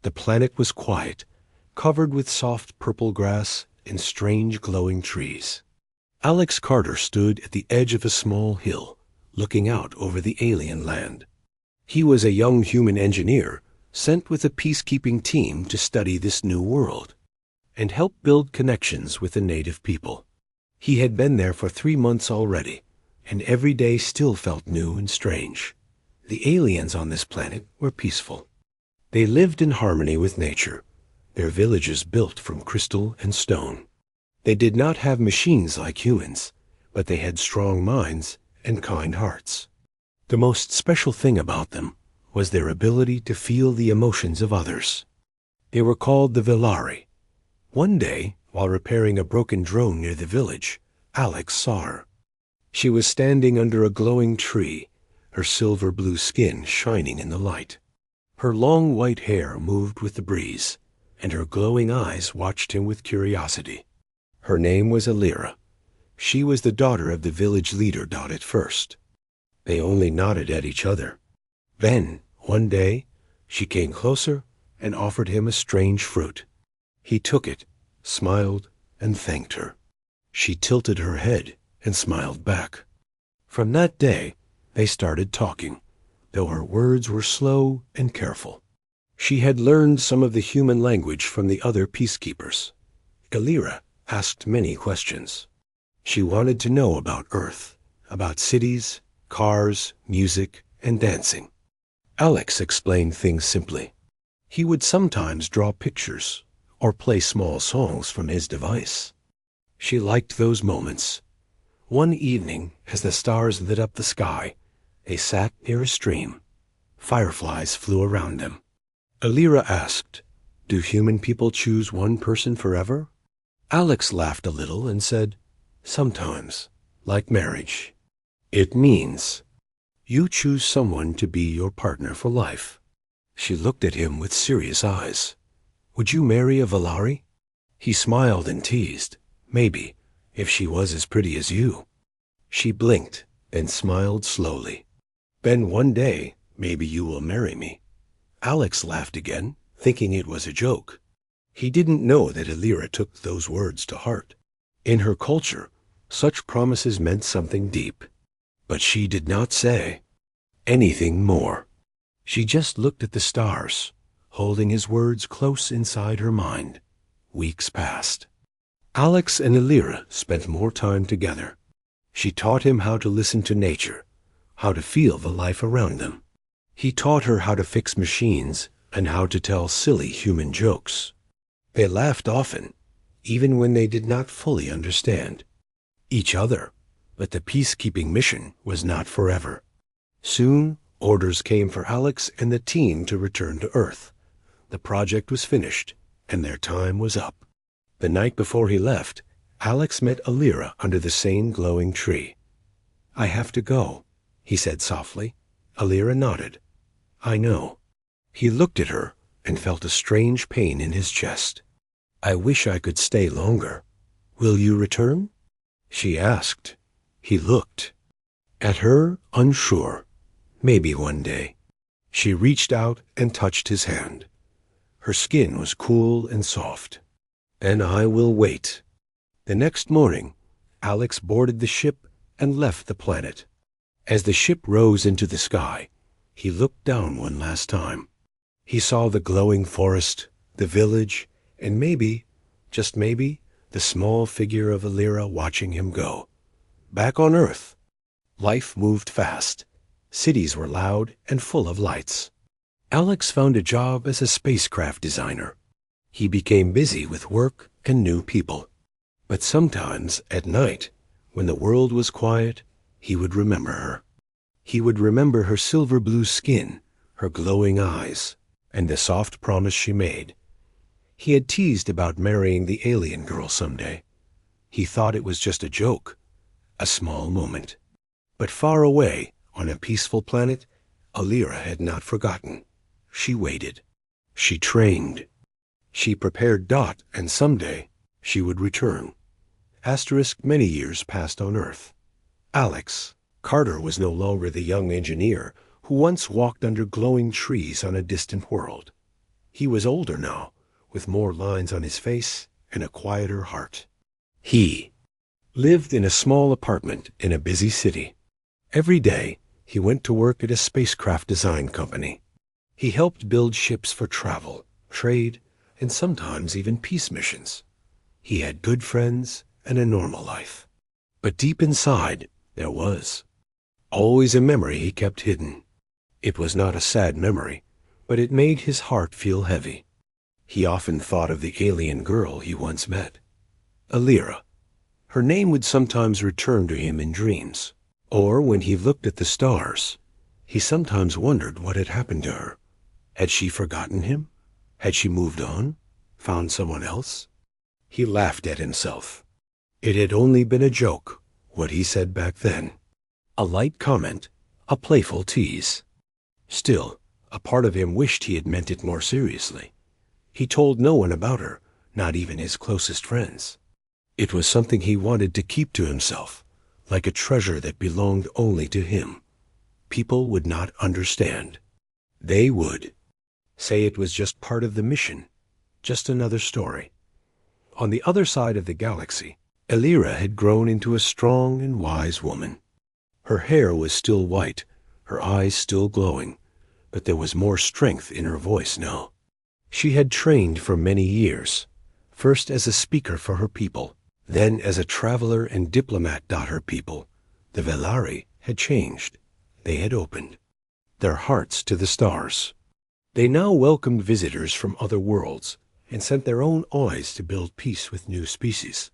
The planet was quiet, covered with soft purple grass and strange glowing trees. Alex Carter stood at the edge of a small hill, looking out over the alien land. He was a young human engineer sent with a peacekeeping team to study this new world and help build connections with the native people. He had been there for 3 months already, and every day still felt new and strange. The aliens on this planet were peaceful. They lived in harmony with nature, their villages built from crystal and stone. They did not have machines like humans, but they had strong minds and kind hearts. The most special thing about them was their ability to feel the emotions of others. They were called the Villari. One day, while repairing a broken drone near the village, Alex saw her. She was standing under a glowing tree, her silver blue skin shining in the light. Her long white hair moved with the breeze, and her glowing eyes watched him with curiosity. Her name was Alira. She was the daughter of the village leader at first. They only nodded at each other. Then, one day, she came closer and offered him a strange fruit. He took it, smiled, and thanked her. She tilted her head and smiled back. From that day, they started talking, though her words were slow and careful. She had learned some of the human language from the other peacekeepers. Alira asked many questions. She wanted to know about Earth, about cities, cars, music, and dancing. Alex explained things simply. He would sometimes draw pictures or play small songs from his device. She liked those moments. One evening, as the stars lit up the sky, they sat near a stream. Fireflies flew around them. Alira asked, "Do human people choose one person forever?" Alex laughed a little and said, "Sometimes, like marriage. It means you choose someone to be your partner for life." She looked at him with serious eyes. "Would you marry a Villari?" He smiled and teased, "Maybe, if she was as pretty as you." She blinked, then smiled slowly. "Then one day, maybe you will marry me." Alex laughed again, thinking it was a joke. He didn't know that Alira took those words to heart. In her culture, such promises meant something deep. But she did not say anything more. She just looked at the stars, holding his words close inside her mind. Weeks passed. Alex and Alira spent more time together. She taught him how to listen to nature, how to feel the life around them. He taught her how to fix machines and how to tell silly human jokes. They laughed often, even when they did not fully understand each other. But the peacekeeping mission was not forever. Soon, orders came for Alex and the team to return to Earth. The project was finished, and their time was up. The night before he left, Alex met Alira under the same glowing tree. "I have to go," he said softly. Alira nodded. "I know." He looked at her and felt a strange pain in his chest. "I wish I could stay longer. Will you return?" she asked. He looked at her, unsure. Maybe one day. She reached out and touched his hand. Her skin was cool and soft. "And I will wait." The next morning, Alex boarded the ship and left the planet. As the ship rose into the sky, he looked down one last time. He saw the glowing forest, the village, and maybe, just maybe, the small figure of Alira watching him go. Back on Earth, life moved fast. Cities were loud and full of lights. Alex found a job as a spacecraft designer. He became busy with work and new people. But sometimes, at night, when the world was quiet, he would remember her. He would remember her silver blue skin, her glowing eyes, and the soft promise she made. He had teased about marrying the alien girl someday. He thought it was just a joke, a small moment. But far away, on a peaceful planet, Alira had not forgotten. She waited. She trained. She prepared Dot, and someday she would return. Many years passed on Earth. Alex Carter was no longer the young engineer who once walked under glowing trees on a distant world. He was older now, with more lines on his face and a quieter heart. He lived in a small apartment in a busy city. Every day, he went to work at a spacecraft design company. He helped build ships for travel, trade, and sometimes even peace missions. He had good friends and a normal life. But deep inside, there was always a memory he kept hidden. It was not a sad memory, but it made his heart feel heavy. He often thought of the alien girl he once met, Alira. Her name would sometimes return to him in dreams, or when he looked at the stars. He sometimes wondered what had happened to her. Had she forgotten him? Had she moved on? Found someone else? He laughed at himself. It had only been a joke, what he said back then. A light comment, a playful tease. Still, a part of him wished he had meant it more seriously. He told no one about her, not even his closest friends. It was something he wanted to keep to himself, like a treasure that belonged only to him. People would not understand. They would say it was just part of the mission, just another story. On the other side of the galaxy, Alira had grown into a strong and wise woman. Her hair was still white, her eyes still glowing, but there was more strength in her voice now. She had trained for many years, first as a speaker for her people, then as a traveler and diplomat. Her people, the Velari, had changed. They had opened their hearts to the stars. They now welcomed visitors from other worlds and sent their own eyes to build peace with new species.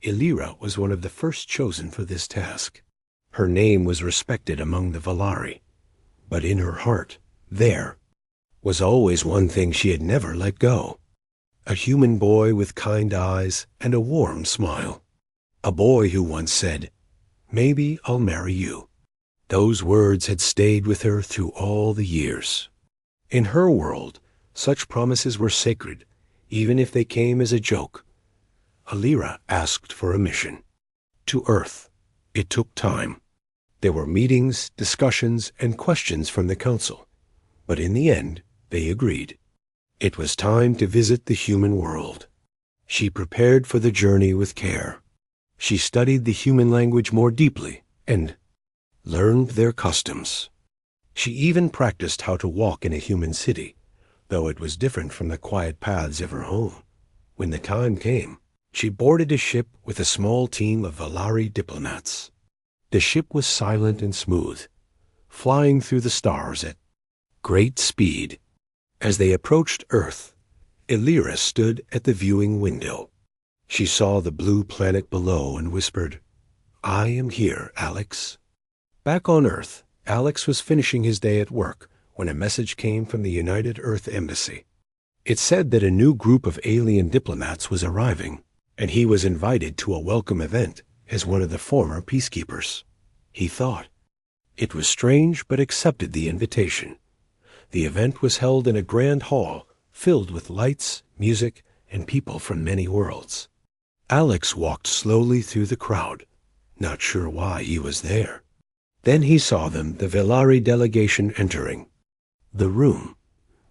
Alira was one of the first chosen for this task. Her name was respected among the Velari, but in her heart, there was always one thing she had never let go. A human boy with kind eyes and a warm smile. A boy who once said, "Maybe I'll marry you." Those words had stayed with her through all the years. In her world, such promises were sacred, even if they came as a joke. Alira asked for a mission. To Earth. It took time. There were meetings, discussions, and questions from the council. But in the end, they agreed. It was time to visit the human world. She prepared for the journey with care. She studied the human language more deeply and learned their customs. She even practiced how to walk in a human city, though it was different from the quiet paths of her home. When the time came, she boarded a ship with a small team of Velari diplomats. The ship was silent and smooth, flying through the stars at great speed. As they approached Earth, Alira stood at the viewing window. She saw the blue planet below and whispered, "I am here, Alex." Back on Earth, Alex was finishing his day at work when a message came from the United Earth Embassy. It said that a new group of alien diplomats was arriving, and he was invited to a welcome event as one of the former peacekeepers. He thought. It was strange, but accepted the invitation. The event was held in a grand hall filled with lights, music, and people from many worlds. Alex walked slowly through the crowd, not sure why he was there. Then he saw them, the Velari delegation, entering the room.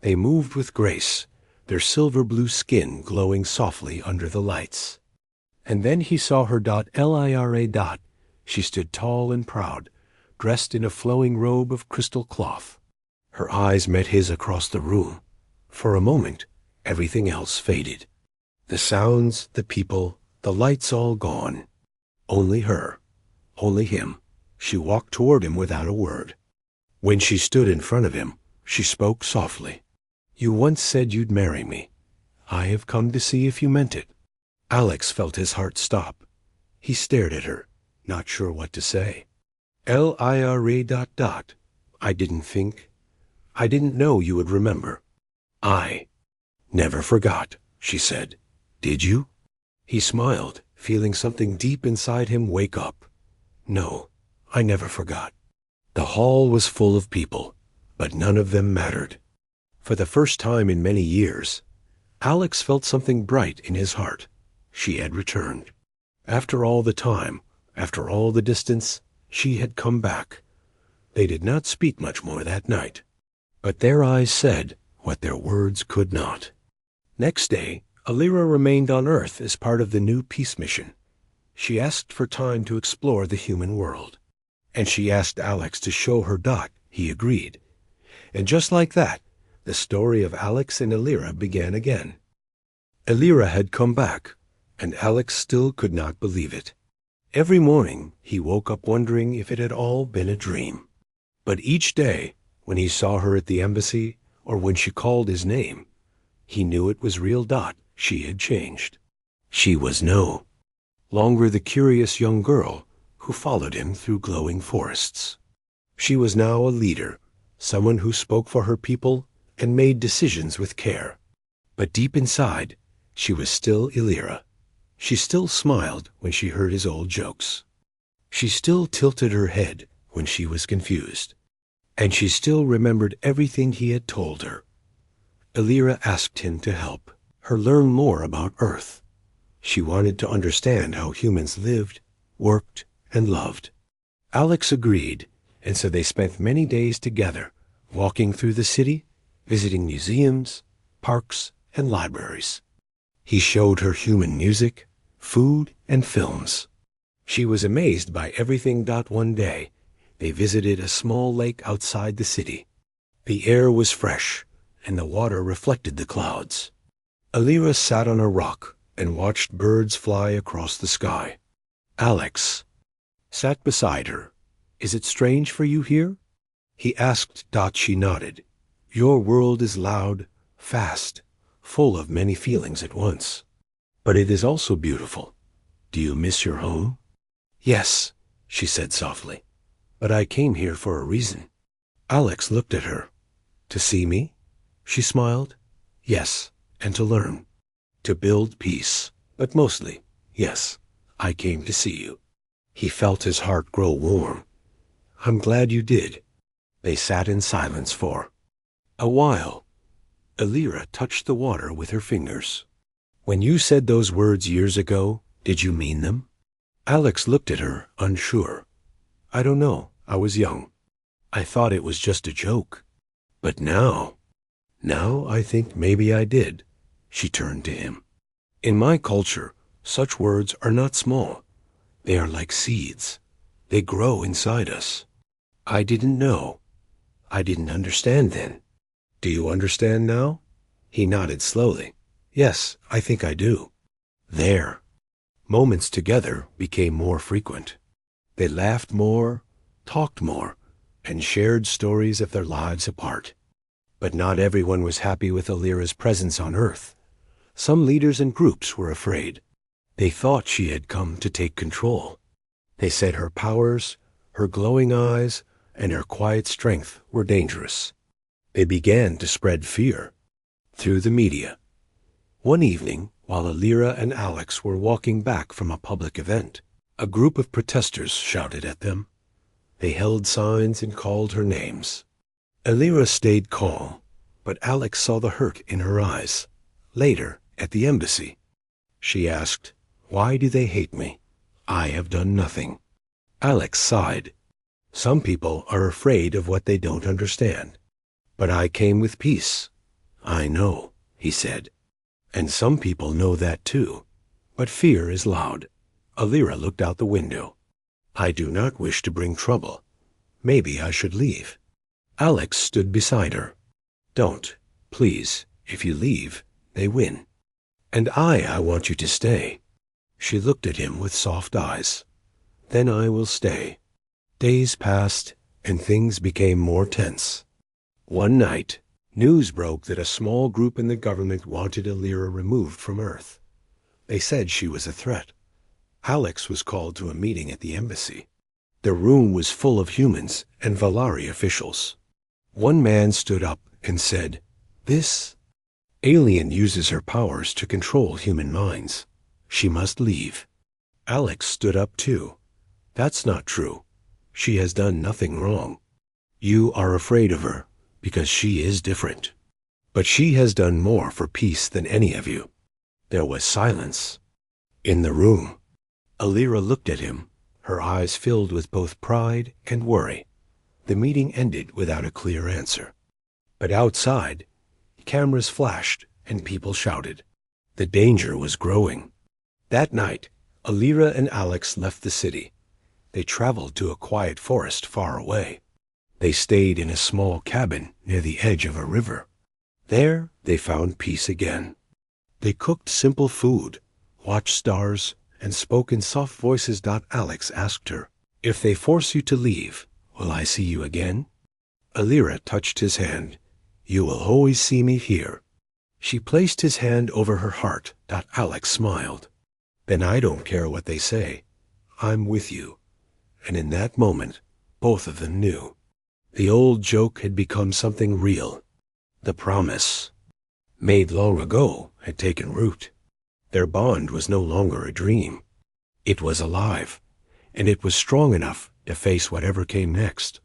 They moved with grace, their silver-blue skin glowing softly under the lights. And then he saw her. Lira. She stood tall and proud, dressed in a flowing robe of crystal cloth. Her eyes met his across the room. For a moment, everything else faded. The sounds, the people, the lights all gone. Only her, only him. She walked toward him without a word. When she stood in front of him, she spoke softly. "You once said you'd marry me. I have come to see if you meant it." Alex felt his heart stop. He stared at her, not sure what to say. Lira. I didn't know you would remember. I never forgot, she said. Did you? He smiled, feeling something deep inside him wake up. No, I never forgot. The hall was full of people, but none of them mattered. For the first time in many years, Alex felt something bright in his heart. She had returned. After all the time, after all the distance, she had come back. They did not speak much more that night, but their eyes said what their words could not. Next day, Alira remained on Earth as part of the new peace mission. She asked for time to explore the human world. And she asked Alex to show her Dot. He agreed. And just like that, the story of Alex and Alira began again. Alira had come back, and Alex still could not believe it. Every morning, he woke up wondering if it had all been a dream. But each day, when he saw her at the embassy, or when she called his name, he knew it was real Dot. She had changed. She was no longer the curious young girl who followed him through glowing forests. She was now a leader, someone who spoke for her people and made decisions with care. But deep inside, she was still Alira. She still smiled when she heard his old jokes. She still tilted her head when she was confused. And she still remembered everything he had told her. Alira asked him to help her learn more about Earth. She wanted to understand how humans lived, worked, and loved. Alex agreed, and so they spent many days together, walking through the city, visiting museums, parks, and libraries. He showed her human music, food, and films. She was amazed by everything. One day, they visited a small lake outside the city. The air was fresh, and the water reflected the clouds. Alira sat on a rock and watched birds fly across the sky. Alex sat beside her. "Is it strange for you here?" he asked. She nodded. "Your world is loud, fast, full of many feelings at once. But it is also beautiful. Do you miss your home?" "Yes," she said softly. "But I came here for a reason." Alex looked at her. "To see me?" She smiled. "Yes, and to learn. To build peace. But mostly, yes, I came to see you." He felt his heart grow warm. "I'm glad you did." They sat in silence for a while. Alira touched the water with her fingers. "When you said those words years ago, did you mean them?" Alex looked at her, unsure. "I don't know. I was young. I thought it was just a joke. But now I think maybe I did." She turned to him. "In my culture, such words are not small. They are like seeds. They grow inside us. I didn't know. I didn't understand then. Do you understand now?" He nodded slowly. "Yes, I think I do." There. Moments together became more frequent. They laughed more, talked more, and shared stories of their lives apart. But not everyone was happy with Alira's presence on Earth. Some leaders and groups were afraid. They thought she had come to take control. They said her powers, her glowing eyes, and her quiet strength were dangerous. They began to spread fear through the media. One evening, while Alira and Alex were walking back from a public event, a group of protesters shouted at them. They held signs and called her names. Alira stayed calm, but Alex saw the hurt in her eyes. Later, at the embassy, she asked, "Why do they hate me? I have done nothing." Alex sighed. "Some people are afraid of what they don't understand. But I came with peace." "I know," he said. "And some people know that too. But fear is loud." Alira looked out the window. "I do not wish to bring trouble. Maybe I should leave." Alex stood beside her. "Don't, please. If you leave, they win. And I want you to stay." She looked at him with soft eyes. "Then I will stay." Days passed, and things became more tense. One night, news broke that a small group in the government wanted Alira removed from Earth. They said she was a threat. Alex was called to a meeting at the embassy. The room was full of humans and Valari officials. One man stood up and said, "This alien uses her powers to control human minds. She must leave." Alex stood up too. "That's not true. She has done nothing wrong. You are afraid of her because she is different. But she has done more for peace than any of you." There was silence in the room. Alira looked at him, her eyes filled with both pride and worry. The meeting ended without a clear answer. But outside, Cameras flashed and people shouted. The danger was growing. That night, Alira and Alex left the city. They traveled to a quiet forest far away. They stayed in a small cabin near the edge of a river. There, they found peace again. They cooked simple food, watched stars, and spoke in soft voices. Alex asked her, "If they force you to leave, will I see you again?" Alira touched his hand. "You will always see me here." She placed his hand over her heart. Alex smiled. "Then I don't care what they say. I'm with you." And in that moment, both of them knew. The old joke had become something real. The promise, made long ago, had taken root. Their bond was no longer a dream. It was alive, and it was strong enough to face whatever came next.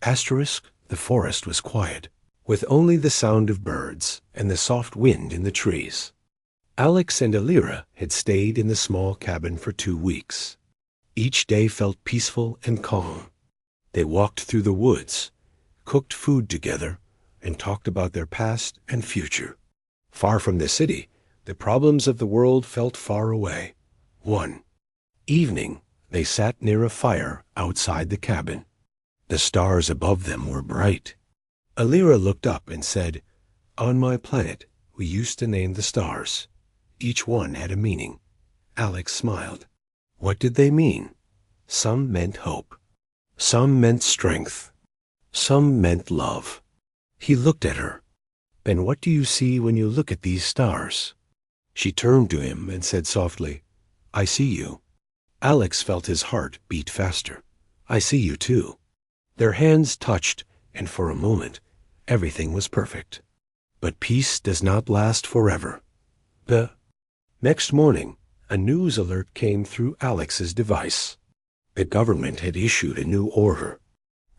The forest was quiet, with only the sound of birds and the soft wind in the trees. Alex and Alira had stayed in the small cabin for 2 weeks. Each day felt peaceful and calm. They walked through the woods, cooked food together, and talked about their past and future. Far from the city, the problems of the world felt far away. One evening, they sat near a fire outside the cabin. The stars above them were bright. Alira looked up and said, "On my planet, we used to name the stars. Each one had a meaning." Alex smiled. What did they mean? Some meant hope. Some meant strength. Some meant love. He looked at her. "Then what do you see when you look at these stars?" She turned to him and said softly, "I see you." Alex felt his heart beat faster. "I see you too." Their hands touched, and for a moment, everything was perfect. But peace does not last forever. The next morning, a news alert came through Alex's device. The government had issued a new order.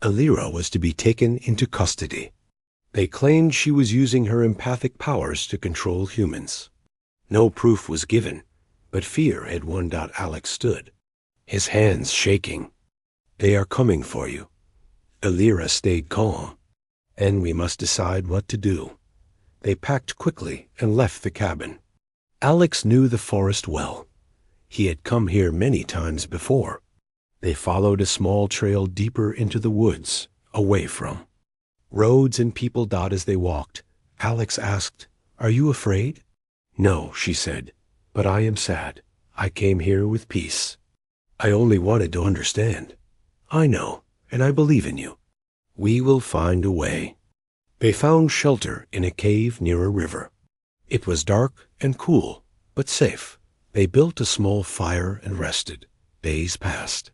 Alira was to be taken into custody. They claimed she was using her empathic powers to control humans. No proof was given, but fear had won. Alex stood, his hands shaking. "They are coming for you." Alira stayed calm. "And we must decide what to do." They packed quickly and left the cabin. Alex knew the forest well. He had come here many times before. They followed a small trail deeper into the woods, away from roads and people. As they walked, Alex asked, "Are you afraid?" "No," she said, "but I am sad. I came here with peace. I only wanted to understand." "I know, and I believe in you. We will find a way." They found shelter in a cave near a river. It was dark and cool, but safe. They built a small fire and rested. Days passed.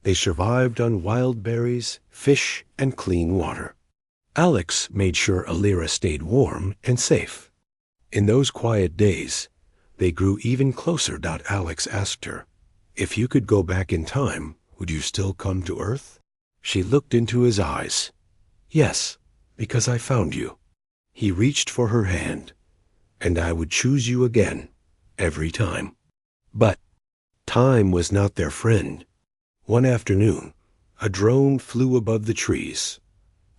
They survived on wild berries, fish, and clean water. Alex made sure Alira stayed warm and safe. In those quiet days, they grew even closer. Alex asked her, "If you could go back in time, would you still come to Earth?" She looked into his eyes. "Yes, because I found you." He reached for her hand. "And I would choose you again, every time." But time was not their friend. One afternoon, a drone flew above the trees.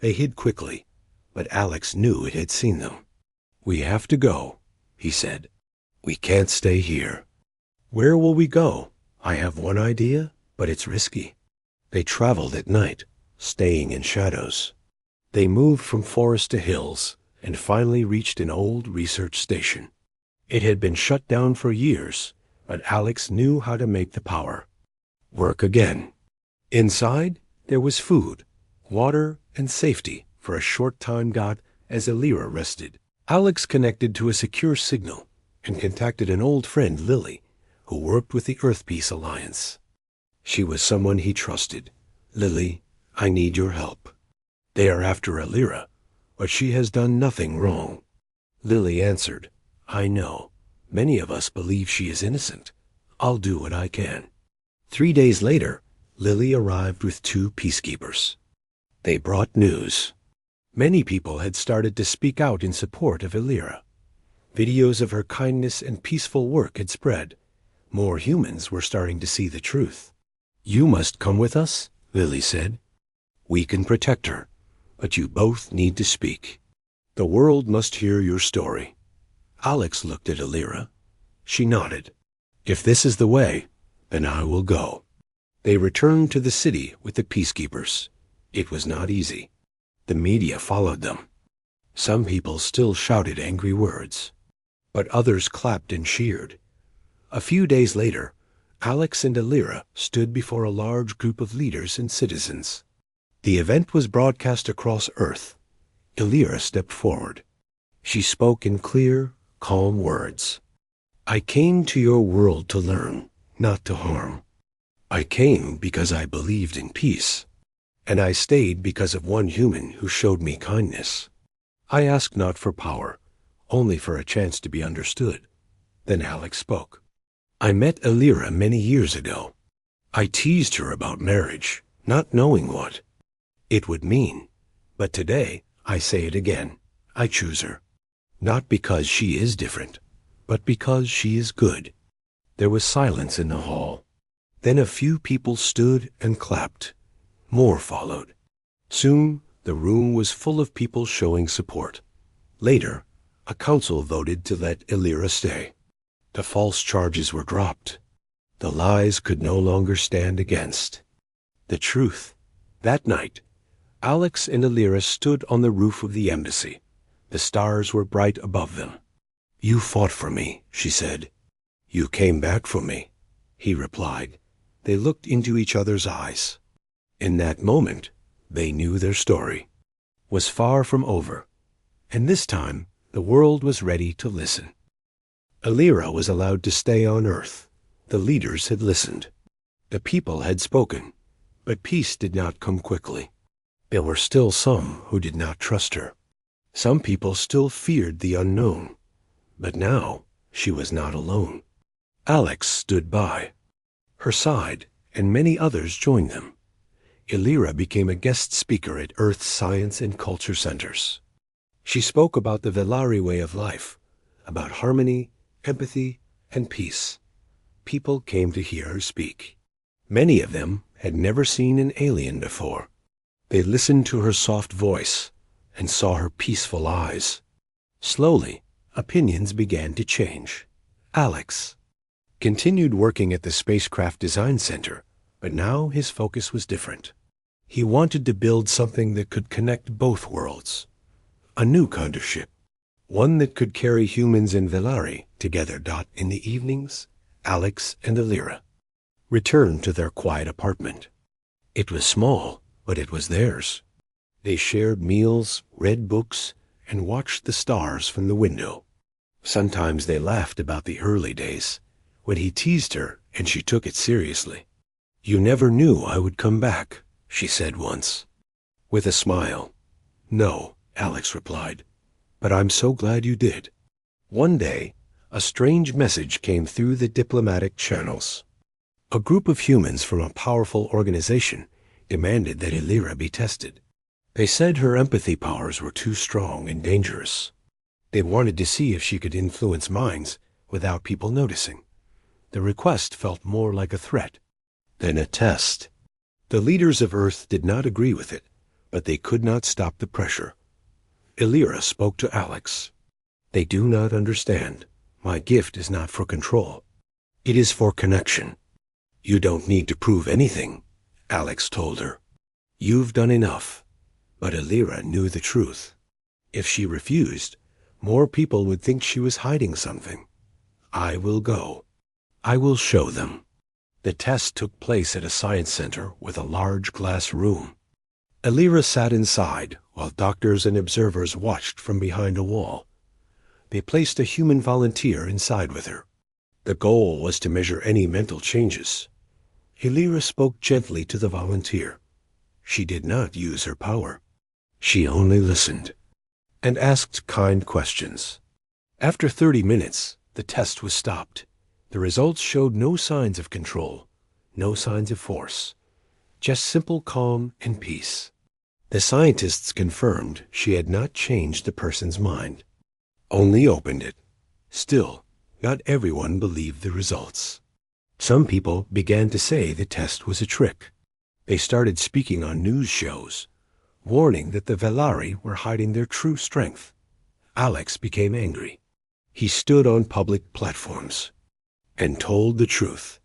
They hid quickly, but Alex knew it had seen them. "We have to go," he said. "We can't stay here." "Where will we go?" "I have one idea, but it's risky." They traveled at night, staying in shadows. They moved from forest to hills and finally reached an old research station. It had been shut down for years, but Alex knew how to make the power work again. Inside, there was food, water, and safety for a short time. As Alira rested, Alex connected to a secure signal and contacted an old friend, Lily, who worked with the Earth Peace Alliance. She was someone he trusted. "Lily, I need your help. They are after Alira, but she has done nothing wrong." Lily answered, "I know. Many of us believe she is innocent. I'll do what I can." 3 days later, Lily arrived with 2 peacekeepers. They brought news. Many people had started to speak out in support of Alira. Videos of her kindness and peaceful work had spread. More humans were starting to see the truth. "You must come with us," Lily said. "We can protect her, but you both need to speak." The world must hear your story. Alex looked at Alira. She nodded. If this is the way, then I will go. They returned to the city with the peacekeepers. It was not easy. The media followed them. Some people still shouted angry words, but others clapped and cheered. A few days later, Alex and Alira stood before a large group of leaders and citizens. The event was broadcast across Earth. Alira stepped forward. She spoke in clear, calm words. I came to your world to learn, not to harm. I came because I believed in peace, and I stayed because of one human who showed me kindness. I asked not for power, only for a chance to be understood. Then Alex spoke. I met Alira many years ago. I teased her about marriage, not knowing what it would mean. But today, I say it again. I choose her. Not because she is different, but because she is good. There was silence in the hall. Then a few people stood and clapped. More followed. Soon, the room was full of people showing support. Later, a council voted to let Alira stay. The false charges were dropped. The lies could no longer stand against the truth. That night, Alex and Alira stood on the roof of the embassy. The stars were bright above them. You fought for me, she said. You came back for me, he replied. They looked into each other's eyes. In that moment, they knew their story was far from over, and this time the world was ready to listen. Alira was allowed to stay on Earth. The leaders had listened. The people had spoken, but peace did not come quickly. There were still some who did not trust her. Some people still feared the unknown, but now she was not alone. Alex stood by her side, and many others joined them. Alira became a guest speaker at Earth's science and culture centers. She spoke about the Velari way of life, about harmony, empathy, and peace. People came to hear her speak. Many of them had never seen an alien before. They listened to her soft voice and saw her peaceful eyes. Slowly, opinions began to change. Alex continued working at the Spacecraft Design Center, but now his focus was different. He wanted to build something that could connect both worlds. A new kind of ship. One that could carry humans and Velari together. In the evenings, Alex and Alira returned to their quiet apartment. It was small, but it was theirs. They shared meals, read books, and watched the stars from the window. Sometimes they laughed about the early days, when he teased her and she took it seriously. You never knew I would come back, she said once. With a smile. No, Alex replied, but I'm so glad you did. One day, a strange message came through the diplomatic channels. A group of humans from a powerful organization demanded that Alira be tested. They said her empathy powers were too strong and dangerous. They wanted to see if she could influence minds without people noticing. The request felt more like a threat than a test. The leaders of Earth did not agree with it, but they could not stop the pressure. Alira spoke to Alex. They do not understand. My gift is not for control. It is for connection. You don't need to prove anything, Alex told her. You've done enough. But Alira knew the truth. If she refused, more people would think she was hiding something. I will go. I will show them. The test took place at a science center with a large glass room. Alira sat inside while doctors and observers watched from behind a wall. They placed a human volunteer inside with her. The goal was to measure any mental changes. Alira spoke gently to the volunteer. She did not use her power. She only listened and asked kind questions. After 30 minutes, the test was stopped. The results showed no signs of control, no signs of force, just simple calm and peace. The scientists confirmed she had not changed the person's mind, only opened it. Still, not everyone believed the results. Some people began to say the test was a trick. They started speaking on news shows, warning that the Velari were hiding their true strength. Alex became angry. He stood on public platforms and told the truth.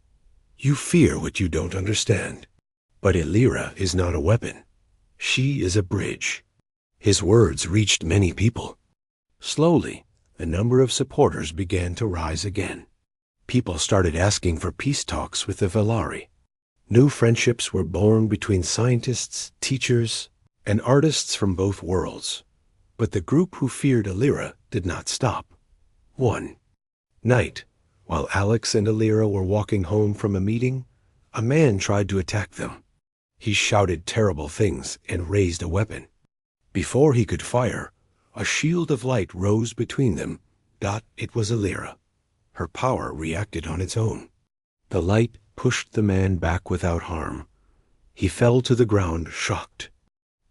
You fear what you don't understand. But Illyra is not a weapon. She is a bridge. His words reached many people. Slowly, the number of supporters began to rise again. People started asking for peace talks with the Velari. New friendships were born between scientists, teachers, and artists from both worlds. But the group who feared Illyra did not stop. One night, while Alex and Illyra were walking home from a meeting, a man tried to attack them. He shouted terrible things and raised a weapon. Before he could fire, a shield of light rose between them. It was Illyra. Her power reacted on its own. The light pushed the man back without harm. He fell to the ground, shocked.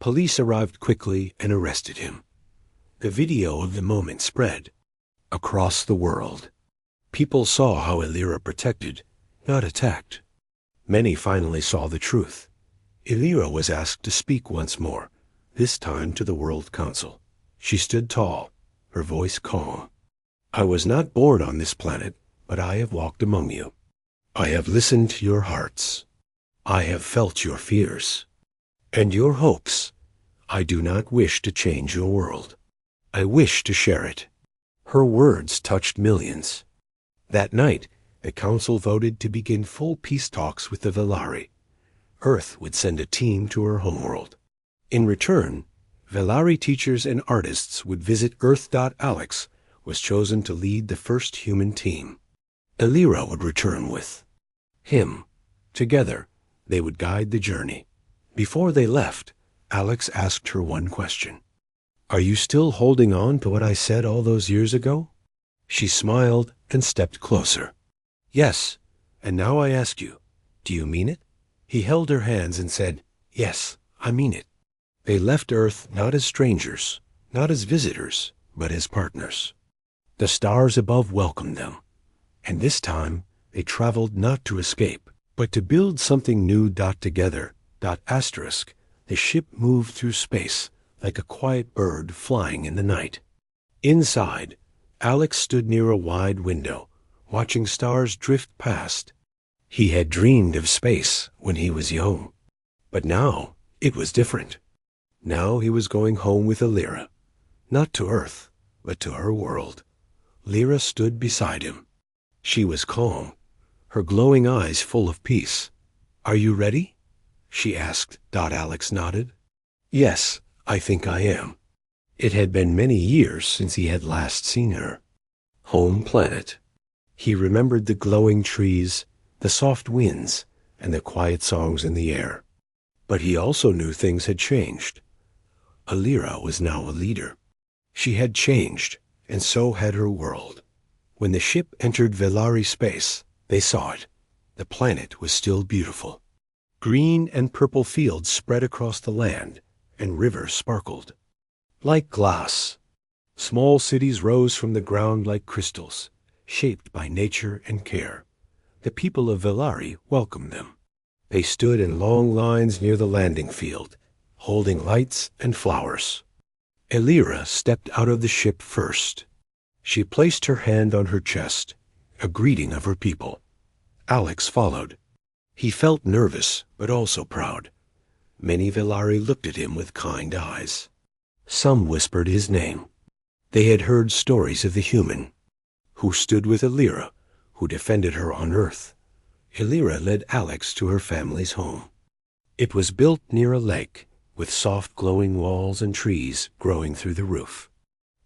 Police arrived quickly and arrested him. The video of the moment spread across the world. People saw how Illyra protected, not attacked. Many finally saw the truth. Illyra was asked to speak once more, this time to the World Council. She stood tall, her voice calm. I was not born on this planet, but I have walked among you. I have listened to your hearts. I have felt your fears and your hopes. I do not wish to change your world. I wish to share it. Her words touched millions. That night, the council voted to begin full peace talks with the Velari. Earth would send a team to her homeworld. In return, Velari teachers and artists would visit Earth. Alex was chosen to lead the first human team. Illyra would return with him. Together, they would guide the journey. Before they left, Alex asked her one question. Are you still holding on to what I said all those years ago? She smiled and stepped closer. Yes, and now I ask you, do you mean it? He held her hands and said, yes, I mean it. They left Earth not as strangers, not as visitors, but as partners. The stars above welcomed them. And this time, they traveled not to escape, but to build something new. Together. Asterisk. The ship moved through space like a quiet bird flying in the night. Inside, Alex stood near a wide window, watching stars drift past. He had dreamed of space when he was young, but now it was different. Now he was going home with Illyra, not to Earth, but to her world. Lyra stood beside him. She was calm, her glowing eyes full of peace. Are you ready? She asked. Alex nodded. Yes, I think I am. It had been many years since he had last seen her. Home planet. He remembered the glowing trees, the soft winds, and the quiet songs in the air. But he also knew things had changed. Illyra was now a leader. She had changed, and so had her world. When the ship entered Velari space, they saw it. The planet was still beautiful. Green and purple fields spread across the land, and rivers sparkled. Like glass, small cities rose from the ground like crystals, shaped by nature and care. The people of Velari welcomed them. They stood in long lines near the landing field, holding lights and flowers. Illyra stepped out of the ship first. She placed her hand on her chest, a greeting of her people. Alex followed. He felt nervous, but also proud. Many Velari looked at him with kind eyes. Some whispered his name. They had heard stories of the human who stood with Illyra, who defended her on Earth. Illyra led Alex to her family's home. It was built near a lake, with soft glowing walls and trees growing through the roof.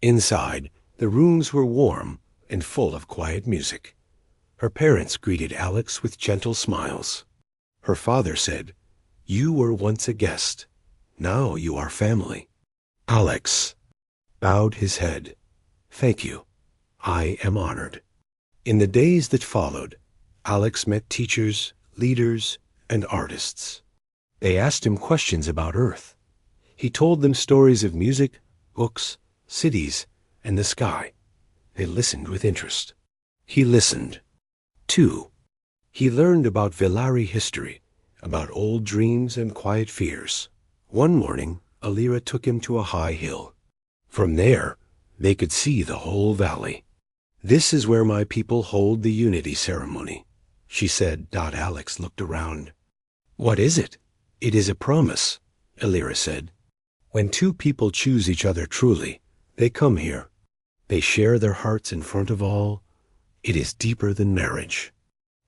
Inside, the rooms were warm and full of quiet music. Her parents greeted Alex with gentle smiles. Her father said, "You were once a guest. Now you are family." Alex bowed his head. "Thank you. I am honored." In the days that followed, Alex met teachers, leaders, and artists. They asked him questions about Earth. He told them stories of music, books, cities, and the sky. They listened with interest. He listened. 2. He learned about Velari history, about old dreams and quiet fears. One morning, Illyra took him to a high hill. From there, They could see the whole valley. "This is where my people hold the unity ceremony," she said. Alex looked around. "What is it?" "It is a promise," Elira said. "When two people choose each other truly, they come here. They share their hearts in front of all. It is deeper than marriage.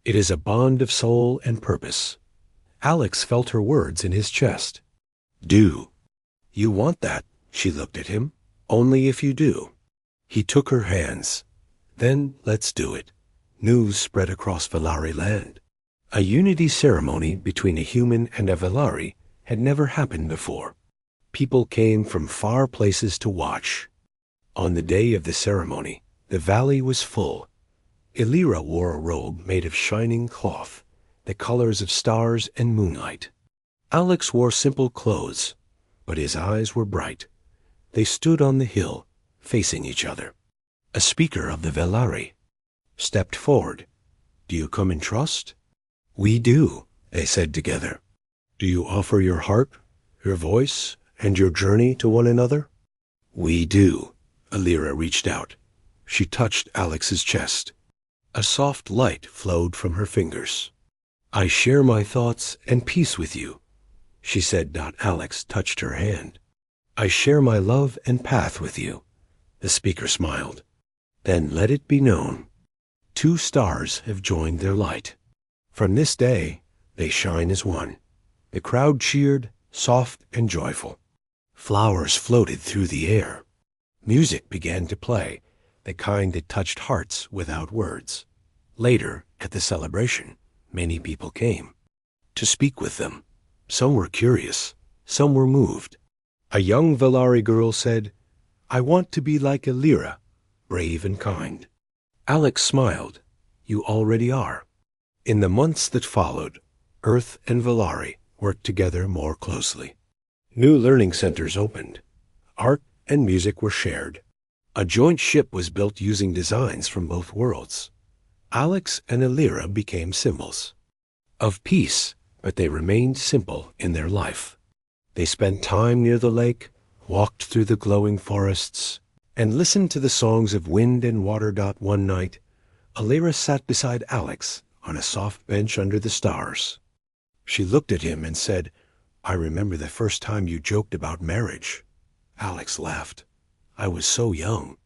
It is a bond of soul and purpose." Alex felt her words in his chest. "Do you want that?" She looked at him. "Only if you do." He took her hands. "Then let's do it." News spread across Velari land. A unity ceremony between a human and a Velari had never happened before. People came from far places to watch. On the day of the ceremony, the valley was full. Elira wore a robe made of shining cloth, the colors of stars and moonlight. Alex wore simple clothes, but his eyes were bright. They stood on the hill, facing each other. A speaker of the Velari stepped forward. "Do you come in trust?" "We do," they said together. "Do you offer your heart, your voice, and your journey to one another?" "We do." Elira reached out. She touched Alex's chest. A soft light flowed from her fingers. "I share my thoughts and peace with you," she said. Alex touched her hand. "I share my love and path with you." The speaker smiled. "Then let it be known. Two stars have joined their light. From this day, they shine as one." The crowd cheered, soft and joyful. Flowers floated through the air. Music began to play, the kind that touched hearts without words. Later, at the celebration, many people came to speak with them. Some were curious, some were moved. A young Velari girl said, "I want to be like Elira, brave and kind." Alex smiled. "You already are." In the months that followed, Earth and Velari worked together more closely. New learning centers opened. Art and music were shared. A joint ship was built using designs from both worlds. Alex and Elira became symbols of peace, but they remained simple in their life. They spent time near the lake, walked through the glowing forests, and listened to the songs of wind and water. One night, Elira sat beside Alex on a soft bench under the stars. She looked at him and said, "I remember the first time you joked about marriage." Alex laughed. "I was so young.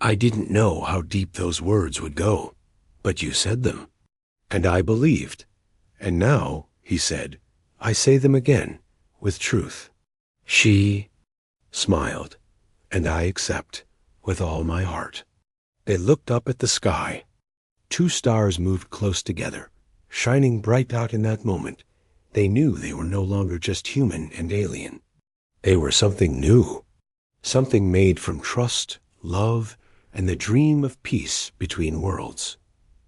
I didn't know how deep those words would go. But you said them, and I believed. And now," he said, "I say them again, with truth." She smiled, "And I accept, with all my heart." They looked up at the sky. Two stars moved close together, shining bright out in that moment. They knew they were no longer just human and alien. They were something new, something made from trust, love, and the dream of peace between worlds.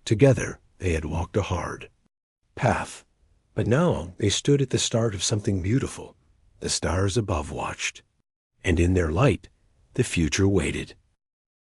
Together, they had walked a hard path, but now they stood at the start of something beautiful. The stars above watched, and in their light, the future waited.